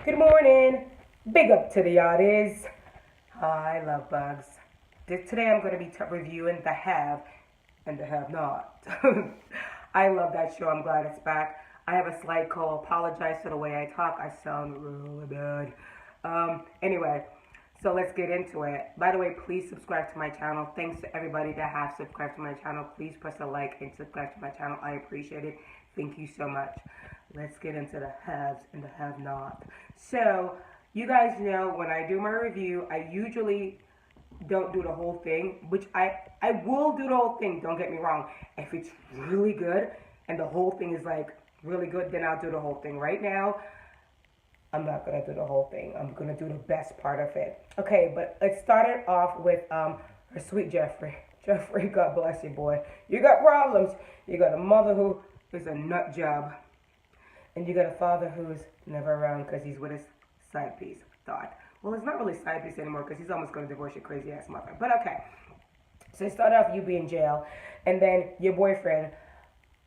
Good morning. Big up to the artists. I love bugs. Today I'm going to be reviewing The Have and The Have Not. I love that show. I'm glad it's back. I have a slight cold. Apologize for the way I talk. I sound really bad. Anyway, so let's get into it. By the way, please subscribe to my channel. Thanks to everybody that has subscribed to my channel. Please press a like and subscribe to my channel. I appreciate it. Thank you so much. Let's get into the haves and the have not. So, you guys know when I do my review, I usually don't do the whole thing, which I will do the whole thing, don't get me wrong. If it's really good and the whole thing is like really good, then I'll do the whole thing. Right now, I'm not gonna do the whole thing. I'm gonna do the best part of it. Okay, but it started off with her sweet Jeffrey. Jeffrey, God bless you, boy. You got problems. You got a mother who is a nut job, and you got a father who's never around because he's with his side piece. Thought. Well, it's not really side piece anymore because he's almost gonna divorce your crazy ass mother. But okay. So it started off you being in jail, and then your boyfriend.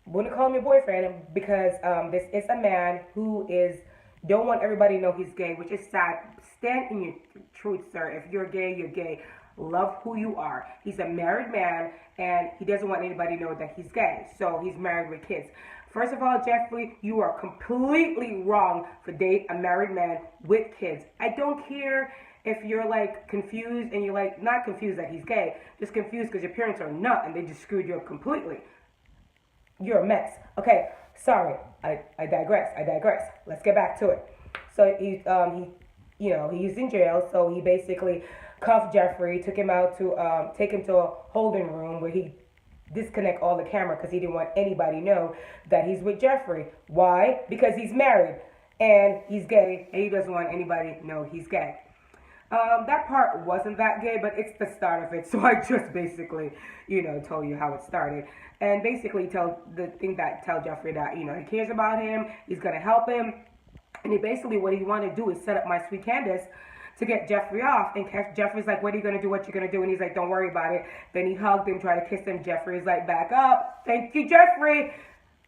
Wouldn't call him your boyfriend because this is a man who is don't want everybody to know he's gay, which is sad. Stand in your truth, sir. If you're gay, you're gay. Love who you are. He's a married man, and he doesn't want anybody to know that he's gay. So he's married with kids. First of all, Jeffrey, you are completely wrong for date a married man with kids. I don't care if you're like confused and you're like not confused that he's gay, just confused because your parents are nut and they just screwed you up completely. You're a mess. Okay, sorry. I digress. I digress. Let's get back to it. So he's in jail. So he basically cuffed Jeffrey, took him out to take him to a holding room where he disconnect all the camera because he didn't want anybody to know that he's with Jeffrey. Why? Because he's married and he's gay and he doesn't want anybody to know he's gay. That part wasn't that gay, but it's the start of it. So I just basically, told you how it started. And basically tell Jeffrey that, he cares about him, he's gonna help him. And he basically what he wanted to do is set up my sweet Candace to get Jeffrey off. And Jeffrey's like, what are you gonna do? What you gonna do? And he's like, don't worry about it. Then he hugged him, tried to kiss him. Jeffrey's like, back up. Thank you, Jeffrey.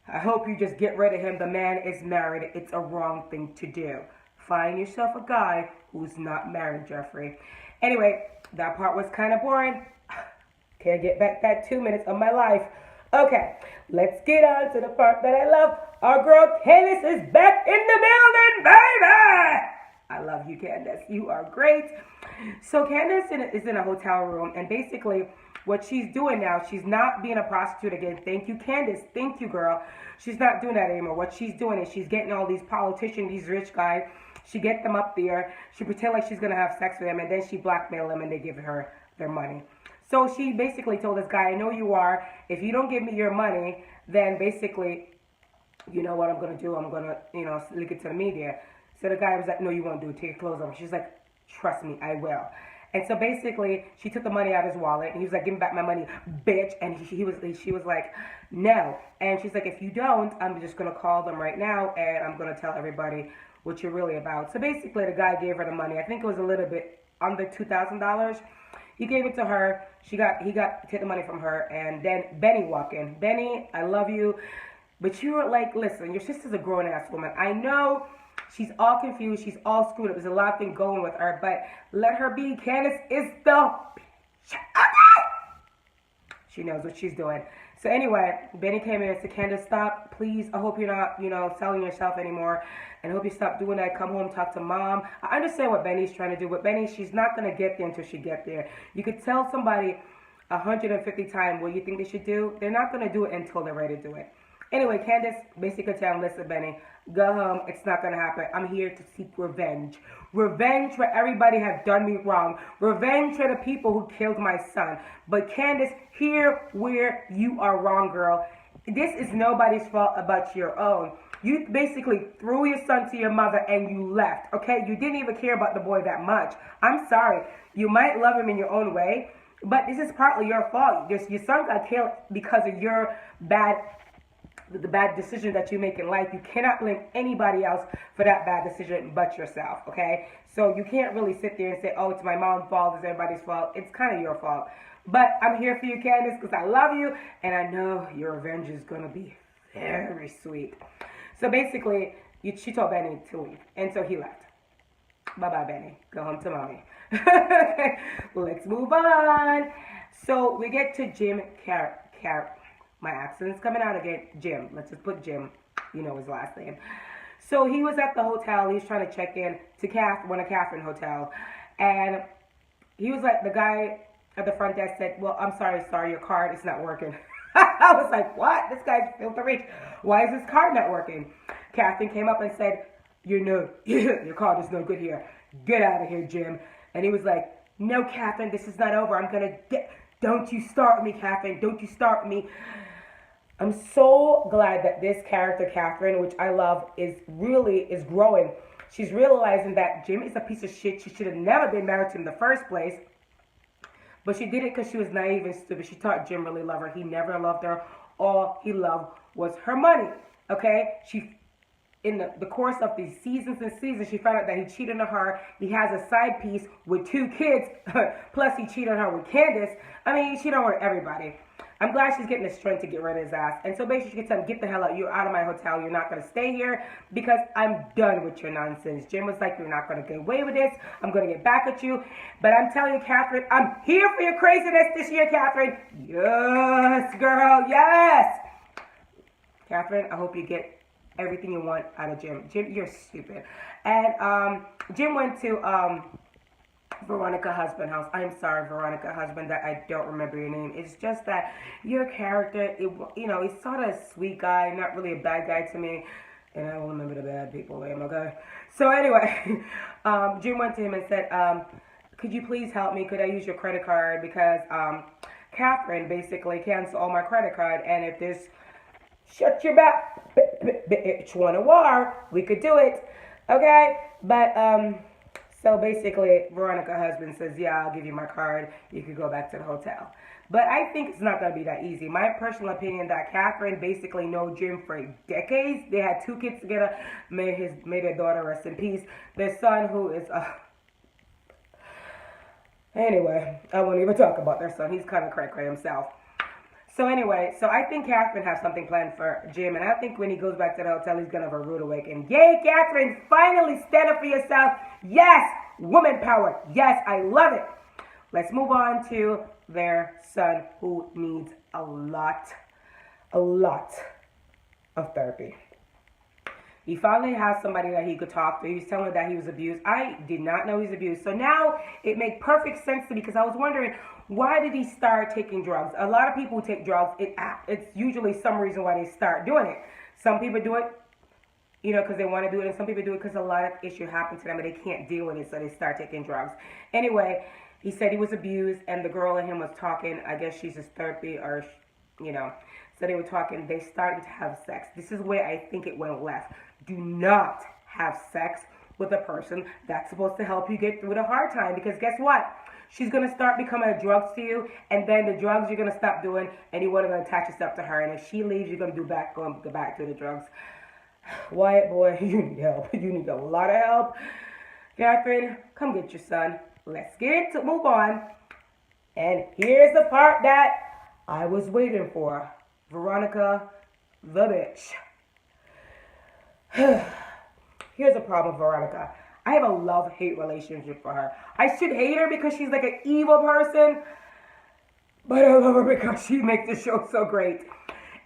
I hope you just get rid of him. The man is married. It's a wrong thing to do. Find yourself a guy who's not married, Jeffrey. Anyway, that part was kind of boring. Can't get back that 2 minutes of my life. Okay, let's get on to the part that I love. Our girl Candace is back in the building, baby! I love you, Candace. You are great. So Candace is in a hotel room, and basically what she's doing now, she's not being a prostitute again. Thank you, Candace. Thank you, girl. She's not doing that anymore. What she's doing is she's getting all these politicians, these rich guys. She get them up there. She pretend like she's going to have sex with them, and then she blackmail them, and they give her their money. So she basically told this guy, I know you are. If you don't give me your money, then basically, you know what I'm going to do? I'm going to, leak it to the media. So the guy was like, no, you won't do it. Take your clothes off. She's like, trust me, I will. And so basically, she took the money out of his wallet, and he was like, give me back my money, bitch. And she was like, no. And she's like, if you don't, I'm just going to call them right now, and I'm going to tell everybody what you're really about. So basically, the guy gave her the money. I think it was a little bit under $2,000. He gave it to her. He got take the money from her, and then Benny walked in. Benny, I love you, but you were like, listen, your sister's a grown-ass woman. I know she's all confused. She's all screwed up. There's a lot of things going with her, but let her be. Candace is the she knows what she's doing. So anyway, Benny came in and said, Candace, stop, please. I hope you're not, selling yourself anymore. And I hope you stop doing that. Come home, talk to mom. I understand what Benny's trying to do. But Benny, she's not going to get there until she gets there. You could tell somebody 150 times what you think they should do. They're not going to do it until they're ready to do it. Anyway, Candace basically tell him, listen, Benny, go home. It's not going to happen. I'm here to seek revenge. Revenge for everybody have done me wrong. Revenge for the people who killed my son. But Candace, here where you are wrong, girl. This is nobody's fault but your own. You basically threw your son to your mother and you left, okay? You didn't even care about the boy that much. I'm sorry. You might love him in your own way, but this is partly your fault. Your son got killed because of your the bad decision that you make in life. You cannot blame anybody else for that bad decision but yourself, okay? So you can't really sit there and say, oh, it's my mom's fault, it's everybody's fault. It's kind of your fault. But I'm here for you, Candace, because I love you, and I know your revenge is going to be very sweet. So basically, she told Benny to leave, and so he left. Bye-bye, Benny. Go home to mommy. Let's move on. So we get to Jim my accent's coming out again. Jim. Let's just put Jim. You know his last name. So he was at the hotel. He was trying to check in to one of Catherine hotel. And he was like, the guy at the front desk said, well, I'm sorry, your card is not working. I was like, what? This guy's filthy rich. Why is his card not working? Catherine came up and said, your card is no good here. Get out of here, Jim. And he was like, no, Catherine, this is not over. Don't you start with me, Catherine. Don't you start with me. I'm so glad that this character, Catherine, which I love, is growing. She's realizing that Jim is a piece of shit. She should have never been married to him in the first place. But she did it because she was naive and stupid. She thought Jim really loved her. He never loved her. All he loved was her money. Okay? In the course of these seasons and seasons, she found out that he cheated on her. He has a side piece with 2 kids. Plus, he cheated on her with Candace. I mean, he cheated on her with everybody. I'm glad she's getting the strength to get rid of his ass. And so basically, she can tell him, get the hell out. You're out of my hotel. You're not going to stay here because I'm done with your nonsense. Jim was like, you're not going to get away with this. I'm going to get back at you. But I'm telling you, Catherine, I'm here for your craziness this year, Catherine. Yes, girl. Yes. Catherine, I hope you get everything you want out of Jim. Jim, you're stupid. And Jim went to Veronica Husband house. I'm sorry, Veronica Husband, that I don't remember your name. It's just that your character, he's sort of a sweet guy, not really a bad guy to me. And I will remember the bad people name, okay? So anyway, Jim went to him and said, could you please help me? Could I use your credit card? Because Catherine basically canceled all my credit card. And if this shut your mouth, bitch, want a war, we could do it, okay? But, so basically, Veronica Husband says, yeah, I'll give you my card. You could go back to the hotel. But I think it's not going to be that easy. My personal opinion that Catherine basically know Jim for decades. They had 2 kids together. May their daughter rest in peace. Their son, who is, anyway, I won't even talk about their son. He's kind of cray-cray himself. So anyway, I think Catherine has something planned for Jim, and I think when he goes back to the hotel, he's going to have a rude awakening. Yay, Catherine, finally stand up for yourself. Yes, woman power. Yes, I love it. Let's move on to their son, who needs a lot of therapy. He finally has somebody that he could talk to. He was telling me that he was abused. I did not know he was abused. So now it made perfect sense to me because I was wondering, why did he start taking drugs? A lot of people who take drugs, it's usually some reason why they start doing it. Some people do it, because they want to do it, and some people do it because a lot of issue happened to them and they can't deal with it, so they start taking drugs. Anyway, he said he was abused, and the girl and him was talking. I guess she's his therapy, or, so they were talking. They started to have sex. This is where I think it went left. Do not have sex with a person that's supposed to help you get through the hard time, because guess what? She's going to start becoming a drug to you, and then the drugs you're going to stop doing, and you want to attach yourself to her, and if she leaves, you're going to go back to the drugs. Wyatt, boy, you need help. You need a lot of help. Catherine, come get your son. Let's move on. And here's the part that I was waiting for. Veronica, the bitch. Here's the problem with Veronica. I have a love-hate relationship for her. I should hate her because she's like an evil person, but I love her because she makes the show so great.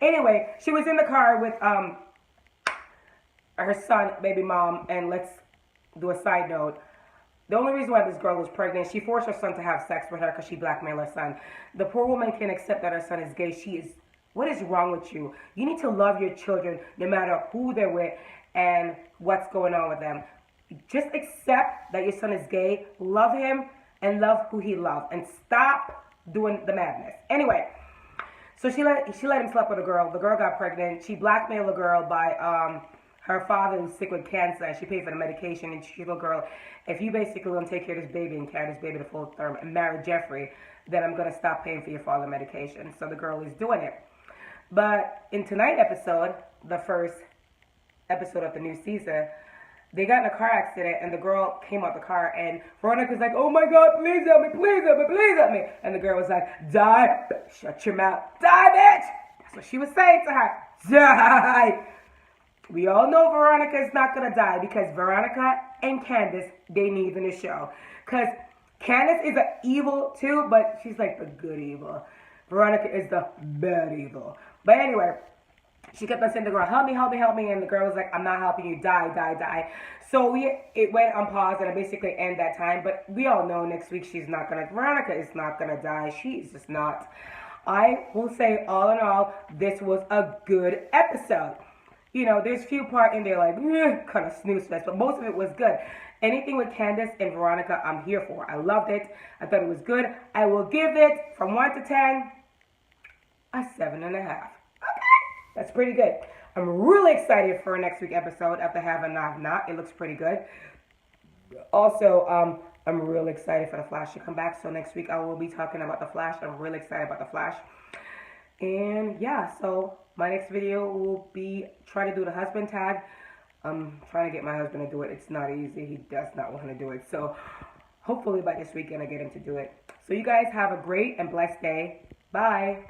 Anyway, she was in the car with her son, baby mom, and let's do a side note. The only reason why this girl was pregnant, she forced her son to have sex with her because she blackmailed her son. The poor woman can't accept that her son is gay. What is wrong with you? You need to love your children no matter who they're with and what's going on with them. Just accept that your son is gay, love him, and love who he loves, and stop doing the madness. Anyway, so she let him sleep with a girl. The girl got pregnant. She blackmailed the girl by her father who's sick with cancer, and she paid for the medication. And she told the girl, if you basically want to take care of this baby and carry this baby to full term and marry Jeffrey, then I'm going to stop paying for your father medication. So the girl is doing it. But in tonight's episode, the first episode of the new season, they got in a car accident, and the girl came out the car, and Veronica's like, oh my God, please help me, please help me, please help me. And the girl was like, die, shut your mouth, die, bitch. That's what she was saying to her, die. We all know Veronica is not gonna die because Veronica and Candace, they need in the show. Cause Candace is an evil too, but she's like the good evil. Veronica is the bad evil. But anyway, she kept on saying to the girl, help me, help me, help me. And the girl was like, I'm not helping you, die, die, die. So it went on pause and I basically end that time. But we all know next week Veronica is not gonna die. She's just not. I will say all in all, this was a good episode. You know, there's few part in there like, kind of snooze fest, but most of it was good. Anything with Candace and Veronica, I'm here for. I loved it. I thought it was good. I will give it, from 1 to 10, a 7.5. That's pretty good. I'm really excited for next week's episode of The Have and Have Not. It looks pretty good. Also, I'm really excited for The Flash to come back. So next week I will be talking about The Flash. I'm really excited about The Flash. And yeah, so my next video will be trying to do the husband tag. I'm trying to get my husband to do it. It's not easy. He does not want to do it. So hopefully by this weekend I get him to do it. So you guys have a great and blessed day. Bye.